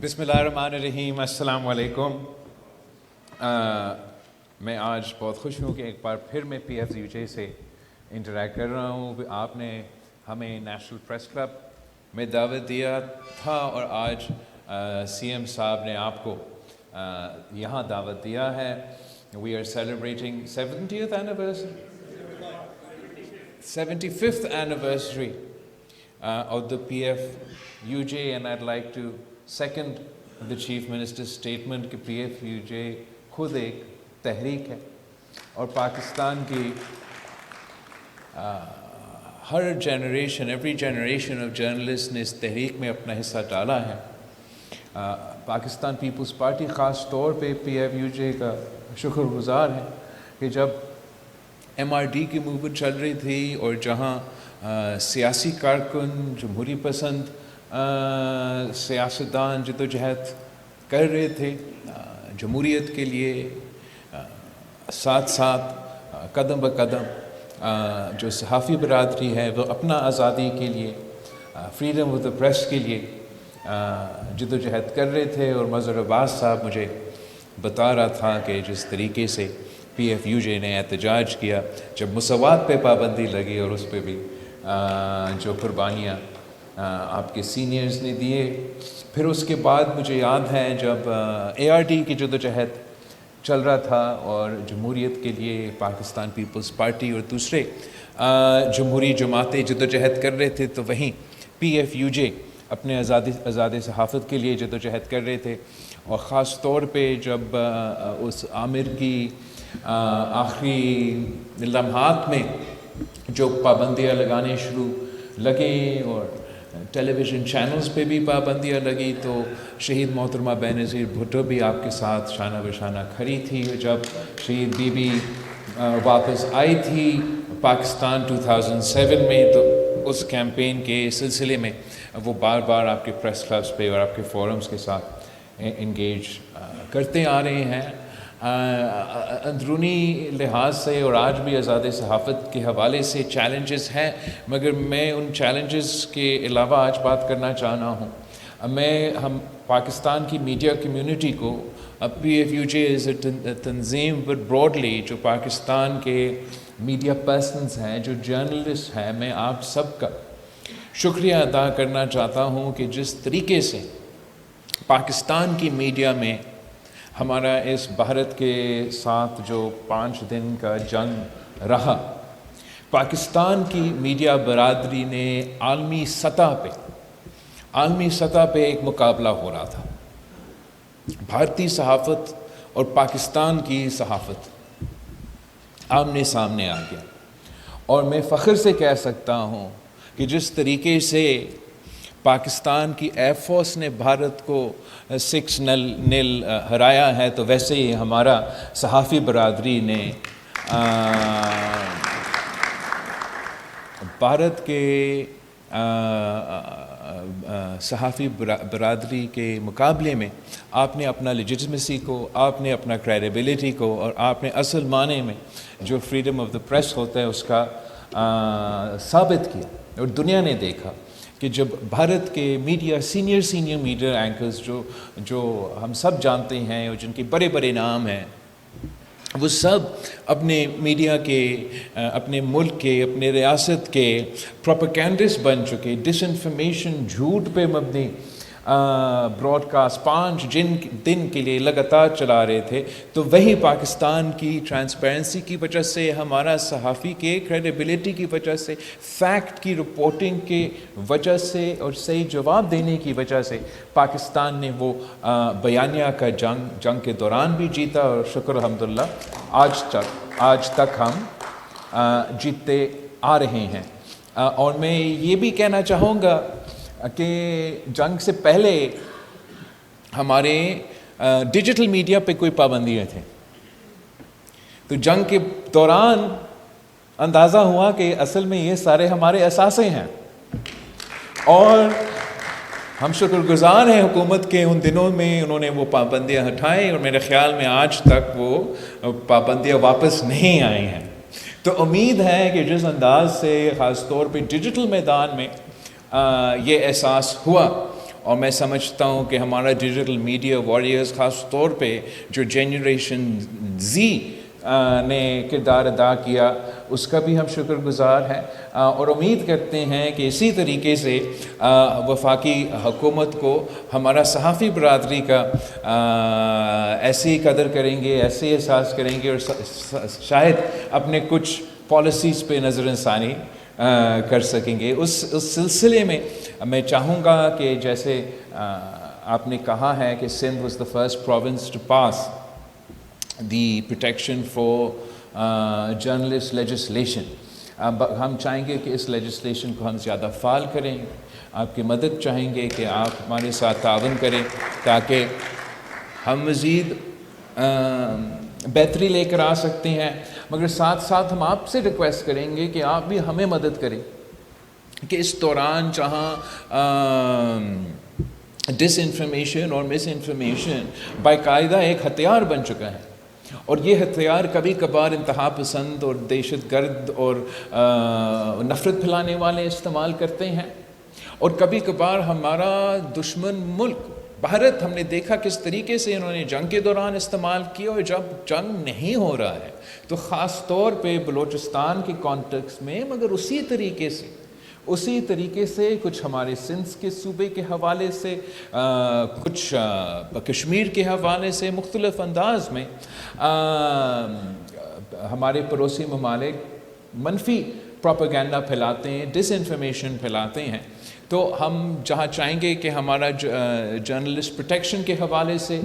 بسم اللہ الرحمن الرحیم، السلام علیکم۔ میں آج بہت خوش ہوں کہ ایک بار پھر میں پی ایف یو جے سے انٹریکٹ کر رہا ہوں۔ آپ نے ہمیں نیشنل پریس کلب میں دعوت دیا تھا اور آج سی ایم صاحب نے آپ کو یہاں دعوت دیا ہے۔ We are celebrating 75th anniversary of the PFUJ, and I'd like to second the Chief Minister's statement کہ PFUJ خود ایک تحریک ہے اور پاکستان کی ہر generation every generation of journalist نے اس تحریک میں اپنا حصہ ڈالا ہے۔ پاکستان پیپلز پارٹی خاص طور پہ PFUJ کا شکر گزار ہے کہ جب MRD کی موومنٹ چل رہی تھی اور جہاں سیاسی کارکن جمہوری پسند سیاستدان جدوجہد کر رہے تھے جمہوریت کے لیے، ساتھ ساتھ قدم بقدم جو صحافی برادری ہے وہ اپنا آزادی کے لیے، فریڈم آف دا پریس کے لیے جدوجہد کر رہے تھے۔ اور مظہر عباس صاحب مجھے بتا رہا تھا کہ جس طریقے سے PFUJ نے احتجاج کیا جب مساوات پہ پابندی لگی اور اس پہ بھی جو قربانیاں آپ کے سینئرز نے دیے۔ پھر اس کے بعد مجھے یاد ہے جب ARD کی جدوجہد چل رہا تھا اور جمہوریت کے لیے پاکستان پیپلز پارٹی اور دوسرے جمہوری جماعتیں جدوجہد کر رہے تھے، تو وہیں PFUJ اپنے آزادی صحافت کے لیے جدوجہد کر رہے تھے۔ اور خاص طور پہ جب اس عامر کی آخری لمحات میں جو پابندیاں لگانے شروع لگے اور ٹیلی ویژن چینلز پہ بھی پابندیاں لگی، تو شہید محترمہ بینظیر بھٹو بھی آپ کے ساتھ شانہ بشانہ کھڑی تھی۔ جب شہید بی بی واپس آئی تھی پاکستان 2007 میں، تو اس کیمپین کے سلسلے میں وہ بار بار آپ کے پریس کلبز پہ اور آپ کے فورمز کے ساتھ انگیج کرتے آ رہے ہیں۔ اندرونی لحاظ سے اور آج بھی آزادی صحافت کے حوالے سے چیلنجز ہیں، مگر میں ان چیلنجز کے علاوہ آج بات کرنا چاہنا ہوں۔ ہم پاکستان کی میڈیا کمیونٹی کو PFUJ از اے تنظیم بٹ براڈلی جو پاکستان کے میڈیا پرسنز ہیں، جو جرنلسٹ ہیں، میں آپ سب کا شکریہ ادا کرنا چاہتا ہوں کہ جس طریقے سے پاکستان کی میڈیا میں ہمارا اس بھارت کے ساتھ جو 5 دن کا جنگ رہا، پاکستان کی میڈیا برادری نے عالمی سطح پہ ایک مقابلہ ہو رہا تھا۔ بھارتی صحافت اور پاکستان کی صحافت آمنے سامنے آ گیا، اور میں فخر سے کہہ سکتا ہوں کہ جس طریقے سے پاکستان کی ایئر فورس نے بھارت کو 6-0 ہرایا ہے، تو ویسے ہی ہمارا صحافی برادری نے بھارت کے صحافی برادری کے مقابلے میں آپ نے اپنا لیجٹمیسی کو، آپ نے اپنا کریڈیبلٹی کو، اور آپ نے اصل معنی میں جو فریڈم آف دا پریس ہوتا ہے اس کا ثابت کیا۔ اور دنیا نے دیکھا کہ جب بھارت کے میڈیا سینئر میڈیا اینکرز جو ہم سب جانتے ہیں اور جن کے بڑے بڑے نام ہیں، وہ سب اپنے میڈیا کے، اپنے ملک کے، اپنے ریاست کے پروپیگنڈسٹ بن چکے، ڈس انفارمیشن، جھوٹ پہ مبنی براڈ کاسٹ 5 دن کے لیے لگاتار چلا رہے تھے۔ تو وہی پاکستان کی ٹرانسپیرنسی کی وجہ سے، ہمارا صحافی کے کریڈیبلٹی کی وجہ سے، فیکٹ کی رپورٹنگ کی وجہ سے اور صحیح جواب دینے کی وجہ سے پاکستان نے وہ بیانیہ کا جنگ کے دوران بھی جیتا، اور شکر الحمدللہ آج تک ہم جیتتے آ رہے ہیں۔ اور میں یہ بھی کہنا چاہوں گا کہ جنگ سے پہلے ہمارے ڈیجیٹل میڈیا پہ کوئی پابندیاں تھیں، تو جنگ کے دوران اندازہ ہوا کہ اصل میں یہ سارے ہمارے اثاثے ہیں، اور ہم شکر گزار ہیں حکومت کے ان دنوں میں انہوں نے وہ پابندیاں ہٹائیں، اور میرے خیال میں آج تک وہ پابندیاں واپس نہیں آئی ہیں۔ تو امید ہے کہ جس انداز سے خاص طور پہ ڈیجیٹل میدان میں یہ احساس ہوا اور میں سمجھتا ہوں کہ ہمارا ڈیجیٹل میڈیا وارئرز خاص طور پہ جو جنریشن زی نے کردار ادا کیا اس کا بھی ہم شکر گزار ہیں، اور امید کرتے ہیں کہ اسی طریقے سے وفاقی حکومت کو ہمارا صحافی برادری کا ایسی قدر کریں گے، ایسے احساس کریں گے، اور شاید اپنے کچھ پالیسیز پہ نظر ثانی کر سکیں گے۔ اس سلسلے میں میں چاہوں گا کہ جیسے آپ نے کہا ہے کہ Sindh was the first province to pass the protection for journalist legislation, ہم چاہیں گے کہ اس لیجسلیشن کو ہم زیادہ فعال کریں، آپ کی مدد چاہیں گے کہ آپ ہمارے ساتھ تعاون کریں تاکہ ہم مزید بہتری لے کر آ سکتے ہیں، مگر ساتھ ساتھ ہم آپ سے ریکویسٹ کریں گے کہ آپ بھی ہمیں مدد کریں کہ اس دوران جہاں ڈس انفارمیشن اور مس انفارمیشن باقاعدہ ایک ہتھیار بن چکا ہے، اور یہ ہتھیار کبھی کبھار انتہا پسند اور دہشت گرد اور نفرت پھیلانے والے استعمال کرتے ہیں، اور کبھی کبھار ہمارا دشمن ملک بھارت ہم نے دیکھا کس طریقے سے انہوں نے جنگ کے دوران استعمال کیا، اور جب جنگ نہیں ہو رہا ہے تو خاص طور پہ بلوچستان کے کانٹیکس میں، مگر اسی طریقے سے کچھ ہمارے سندھ کے صوبے کے حوالے سے، کچھ کشمیر کے حوالے سے مختلف انداز میں ہمارے پڑوسی ممالک منفی پروپیگنڈا پھیلاتے ہیں، ڈس انفارمیشن پھیلاتے ہیں۔ تو ہم جہاں چاہیں گے کہ ہمارا جرنلسٹ پروٹیکشن کے حوالے سے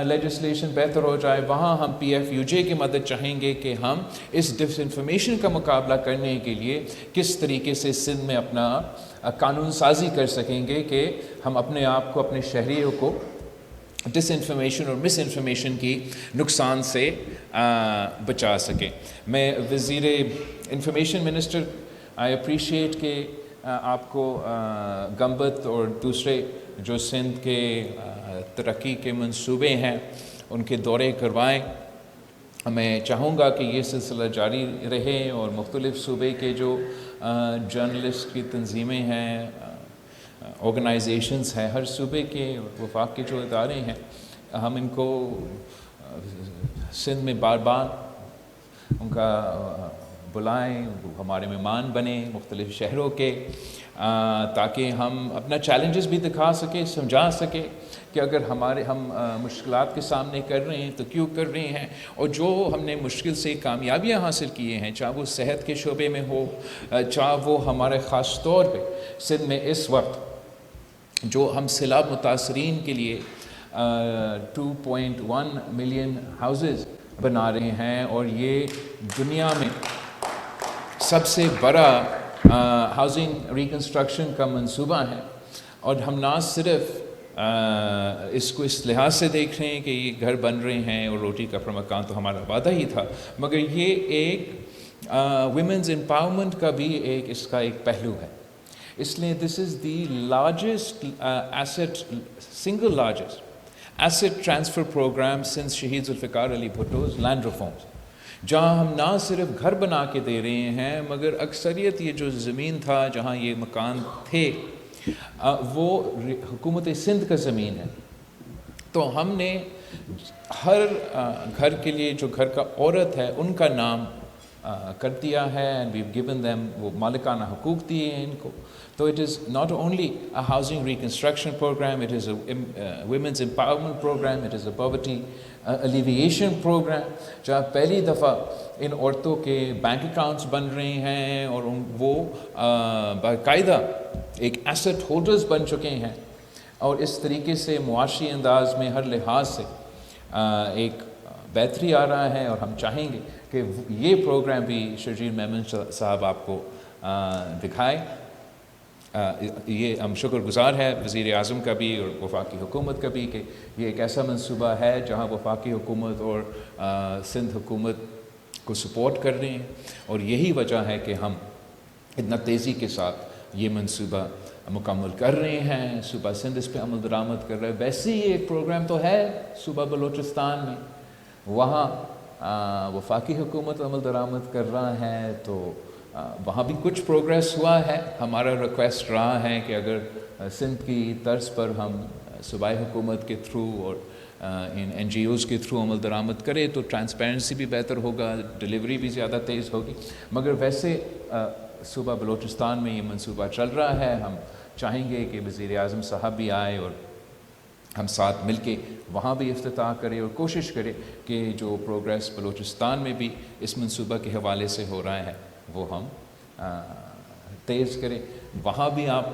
لیجسلیشن بہتر ہو جائے، وہاں ہم PFUJ کی مدد چاہیں گے کہ ہم اس ڈس انفارمیشن کا مقابلہ کرنے کے لیے کس طریقے سے سندھ میں اپنا قانون سازی کر سکیں گے کہ ہم اپنے آپ کو، اپنے شہریوں کو ڈس انفارمیشن اور مس انفارمیشن کی نقصان سے بچا سکیں۔ میں وزیر انفارمیشن منسٹر آئی اپریشیٹ کہ آپ کو گمبت اور دوسرے جو سندھ کے ترقی کے منصوبے ہیں ان کے دورے کروائیں۔ میں چاہوں گا کہ یہ سلسلہ جاری رہے، اور مختلف صوبے کے جو جرنلسٹ کی تنظیمیں ہیں، آرگنائزیشنز ہیں، ہر صوبے کے وفاق کے جو ادارے ہیں، ہم ان کو سندھ میں بار بار ان کا بلائیں، ہمارے مہمان بنیں مختلف شہروں کے، تاکہ ہم اپنا چیلنجز بھی دکھا سکیں، سمجھا سکیں کہ اگر ہم مشکلات کے سامنے کر رہے ہیں تو کیوں کر رہے ہیں، اور جو ہم نے مشکل سے کامیابیاں حاصل کیے ہیں، چاہے وہ صحت کے شعبے میں ہو، چاہے وہ ہمارے خاص طور پہ سندھ میں اس وقت جو ہم سیلاب متاثرین کے لیے 2.1 ملین ہاؤسز بنا رہے ہیں، اور یہ دنیا میں سب سے بڑا ہاؤسنگ ریکنسٹرکشن کا منصوبہ ہے، اور ہم نہ صرف اس کو اس لحاظ سے دیکھ رہے ہیں کہ یہ گھر بن رہے ہیں اور روٹی کپڑا مکان تو ہمارا وعدہ ہی تھا، مگر یہ ایک ویمنز امپاورمنٹ کا بھی اس کا ایک پہلو ہے۔ اس لیے this is the largest single largest asset transfer program since شہید ذوالفقار علی بھٹو's لینڈ ریفارمز، جہاں ہم نہ صرف گھر بنا کے دے رہے ہیں، مگر اکثریت یہ جو زمین تھا جہاں یہ مکان تھے وہ حکومت سندھ کا زمین ہے، تو ہم نے ہر گھر کے لیے جو گھر کا عورت ہے ان کا نام کر دیا ہے، اینڈ ویو گیون دیم، وہ مالکانہ حقوق دیے ہیں ان کو۔ تو it is not only a housing reconstruction program, it is a women's empowerment program, it is a poverty alleviation program, جہاں پہلی دفعہ ان عورتوں کے بینک اکاؤنٹس بن رہے ہیں، اور وہ باقاعدہ ایک ایسٹ ہولڈرز بن چکے ہیں، اور اس طریقے سے معاشی انداز میں ہر لحاظ سے ایک بہتری آ رہا ہے، اور ہم چاہیں گے کہ یہ پروگرام بھی شرجیل میمن صاحب آپ کو دکھائے۔ یہ ہم شکر گزار ہے وزیر اعظم کا بھی اور وفاقی حکومت کا بھی کہ یہ ایک ایسا منصوبہ ہے جہاں وفاقی حکومت اور سندھ حکومت کو سپورٹ کر رہے ہیں، اور یہی وجہ ہے کہ ہم اتنا تیزی کے ساتھ یہ منصوبہ مکمل کر رہے ہیں۔ صوبہ سندھ اس پہ عمل درآمد کر رہا ہے، ویسے ہی ایک پروگرام تو ہے صوبہ بلوچستان میں، وہاں وفاقی حکومت عمل درآمد کر رہا ہے، تو وہاں بھی کچھ پروگریس ہوا ہے. ہمارا ریکویسٹ رہا ہے کہ اگر سندھ کی طرز پر ہم صوبائی حکومت کے تھرو اور ان این جی اوز کے تھرو عمل درآمد کرے تو ٹرانسپیرنسی بھی بہتر ہوگا, ڈلیوری بھی زیادہ تیز ہوگی. مگر ویسے صوبہ بلوچستان میں یہ منصوبہ چل رہا ہے. ہم چاہیں گے کہ وزیر اعظم صاحب بھی آئے اور ہم ساتھ مل کے وہاں بھی افتتاح کرے اور کوشش کرے کہ جو پروگریس بلوچستان میں بھی اس منصوبہ کے حوالے سے ہو رہا ہے وہ ہم تیز کریں. وہاں بھی آپ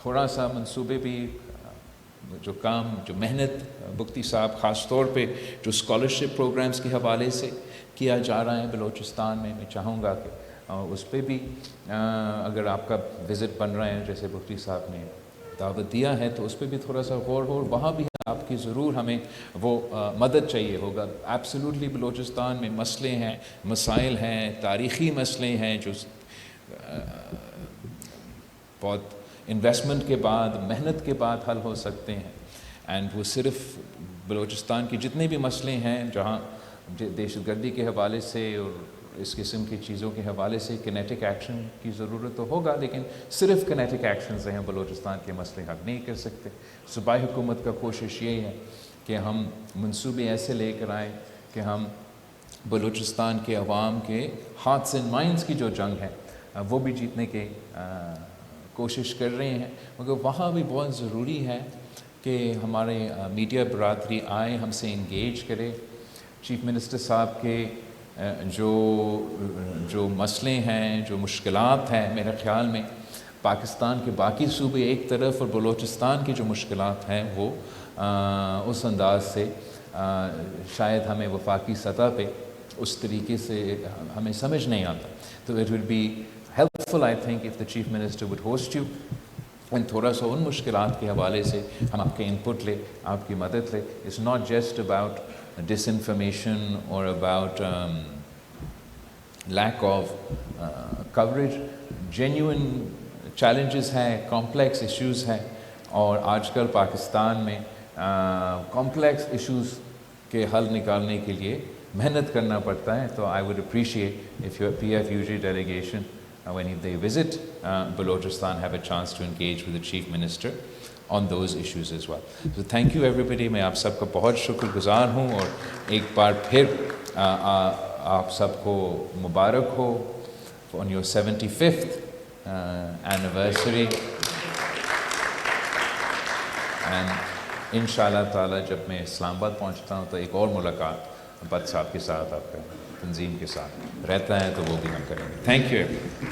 تھوڑا سا منصوبے بھی جو کام جو محنت بگٹی صاحب خاص طور پہ جو اسکالرشپ پروگرامز کے حوالے سے کیا جا رہا ہے بلوچستان میں چاہوں گا کہ اس پہ بھی اگر آپ کا وزٹ بن رہا ہے جیسے بگٹی صاحب نے دعوت دیا ہے تو اس پہ بھی تھوڑا سا غور ہو. وہاں بھی آپ کی ضرور ہمیں وہ مدد چاہیے ہوگا. ایبسلیوٹلی بلوچستان میں مسئلے ہیں, مسائل ہیں, تاریخی مسئلے ہیں جو بہت انویسٹمنٹ کے بعد محنت کے بعد حل ہو سکتے ہیں. اینڈ وہ صرف بلوچستان کے جتنے بھی مسئلے ہیں جہاں دہشت گردی کے حوالے سے اور اس قسم کی چیزوں کے حوالے سے کنیٹک ایکشن کی ضرورت تو ہوگا, لیکن صرف کنیٹک ایکشن سے ہم بلوچستان کے مسئلے حل نہیں کر سکتے. صوبائی حکومت کا کوشش یہی ہے کہ ہم منصوبے ایسے لے کر آئیں کہ ہم بلوچستان کے عوام کے ہارٹس اینڈ مائنڈس کی جو جنگ ہے وہ بھی جیتنے کے کوشش کر رہے ہیں. مگر وہاں بھی بہت ضروری ہے کہ ہمارے میڈیا برادری آئے, ہم سے انگیج کرے. چیف منسٹر صاحب کے جو مسئلے ہیں, جو مشکلات ہیں, میرے خیال میں پاکستان کے باقی صوبے ایک طرف اور بلوچستان کی جو مشکلات ہیں وہ اس انداز سے شاید ہمیں وفاقی سطح پہ اس طریقے سے ہمیں سمجھ نہیں آتا. تو it will be helpful I think if the Chief Minister would host you and تھوڑا سا ان مشکلات کے حوالے سے ہم آپ کے انپٹ لیں, آپ کی مدد لیں. It's not just about disinformation or about lack of coverage. Genuine challenges ہیں, complex issues ہیں, اور آج کل پاکستان میں complex issues کے حل نکالنے کے لیے محنت کرنا پڑتا ہے. تو I would appreciate if your PFUG delegation when they visit Balochistan have a chance to engage with the Chief Minister on those issues as well. So thank you everybody. میں آپ سب کا بہت شکر گزار ہوں, اور ایک بار پھر آپ سب کو مبارک ہو on your 75th anniversary. and انشاءاللہ تعالی جب میں اسلام آباد پہنچتا ہوں تو ایک اور ملاقات بٹ صاحب کے ساتھ, آپ کا تنظیم کے ساتھ رہتا ہے, تو وہ بھی ہم کریں گے. Thank you.